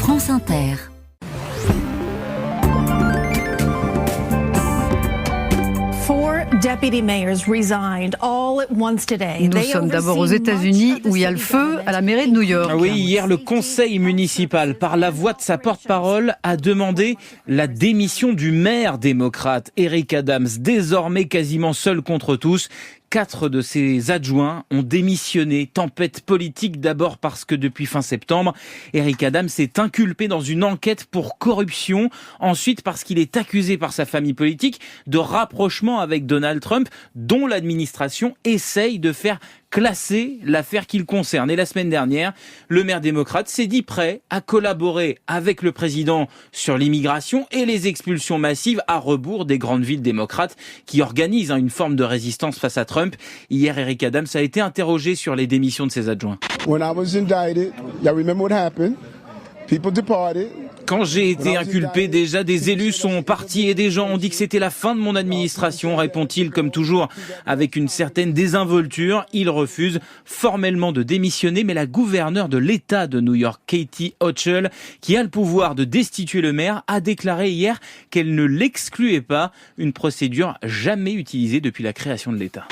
France Inter. Nous sommes d'abord aux États-Unis où il y a le feu à la mairie de New York. Oui, hier, le conseil municipal, par la voix de sa porte-parole, a demandé la démission du maire démocrate, Eric Adams, désormais quasiment seul contre tous. 4 de ses adjoints ont démissionné. Tempête politique d'abord parce que depuis fin septembre, Eric Adams est inculpé dans une enquête pour corruption. Ensuite parce qu'il est accusé par sa famille politique de rapprochement avec Donald Trump, dont l'administration essaye de faire classer l'affaire qu'il concerne. Et la semaine dernière, le maire démocrate s'est dit prêt à collaborer avec le président sur l'immigration et les expulsions massives à rebours des grandes villes démocrates qui organisent une forme de résistance face à Trump. Hier, Eric Adams a été interrogé sur les démissions de ses adjoints. When I was indicted, you remember what happened? People departed. Quand j'ai été inculpé, déjà des élus sont partis et des gens ont dit que c'était la fin de mon administration, répond-il comme toujours avec une certaine désinvolture. Il refuse formellement de démissionner, mais la gouverneure de l'État de New York, Katie Hochul, qui a le pouvoir de destituer le maire, a déclaré hier qu'elle ne l'excluait pas, une procédure jamais utilisée depuis la création de l'État.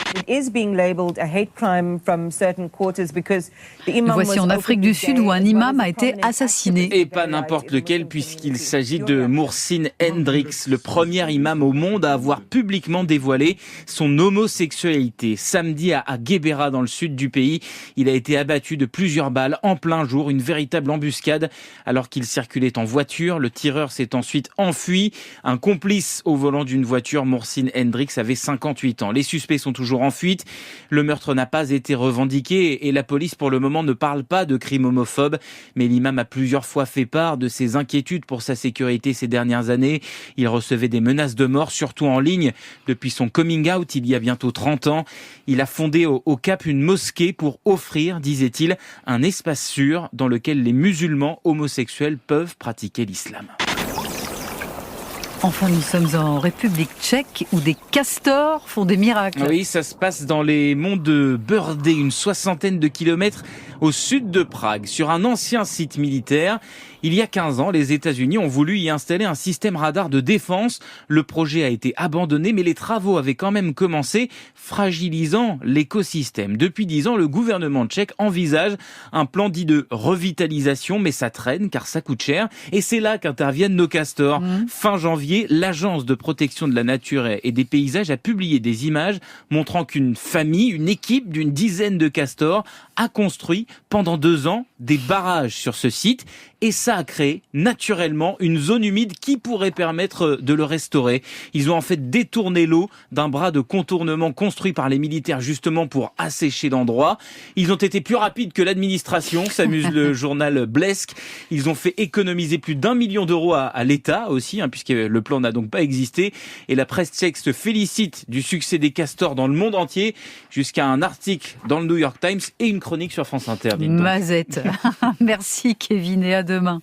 Nous voici en Afrique du Sud où un imam a été assassiné. Et pas n'importe lequel, puisqu'il s'agit de Mohsin Hendricks, le premier imam au monde à avoir publiquement dévoilé son homosexualité. Samedi à Guébéra, dans le sud du pays, il a été abattu de plusieurs balles en plein jour, une véritable embuscade. Alors qu'il circulait en voiture, le tireur s'est ensuite enfui. Un complice au volant d'une voiture, Mohsin Hendricks, avait 58 ans. Les suspects sont toujours en fuite. Le meurtre n'a pas été revendiqué et la police, pour le moment, ne parle pas de crime homophobe. Mais l'imam a plusieurs fois fait part de ses inquiétudes pour sa sécurité ces dernières années. Il recevait des menaces de mort, surtout en ligne, depuis son coming out il y a bientôt 30 ans. Il a fondé au Cap une mosquée pour offrir, disait-il, un espace sûr dans lequel les musulmans homosexuels peuvent pratiquer l'islam. Enfin, nous sommes en République tchèque où des castors font des miracles. Oui, ça se passe dans les monts de Brdé, une 60aine de kilomètres au sud de Prague, sur un ancien site militaire. Il y a 15 ans, les États-Unis ont voulu y installer un système radar de défense. Le projet a été abandonné, mais les travaux avaient quand même commencé, fragilisant l'écosystème. Depuis 10 ans, le gouvernement tchèque envisage un plan dit de revitalisation, mais ça traîne car ça coûte cher. Et c'est là qu'interviennent nos castors. Fin janvier, l'Agence de protection de la nature et des paysages a publié des images montrant qu'une famille, une équipe d'une dizaine de castors a construit pendant 2 ans des barrages sur ce site. Et ça a créé naturellement une zone humide qui pourrait permettre de le restaurer. Ils ont en fait détourné l'eau d'un bras de contournement construit par les militaires justement pour assécher l'endroit. Ils ont été plus rapides que l'administration, s'amuse le journal Blesk. Ils ont fait économiser plus d'1 million d'euros à l'État aussi, puisque le plan n'a donc pas existé. Et la presse tchèque se félicite du succès des castors dans le monde entier, jusqu'à un article dans le New York Times et une chronique sur France Inter. Mazette. Merci Kevin et à demain.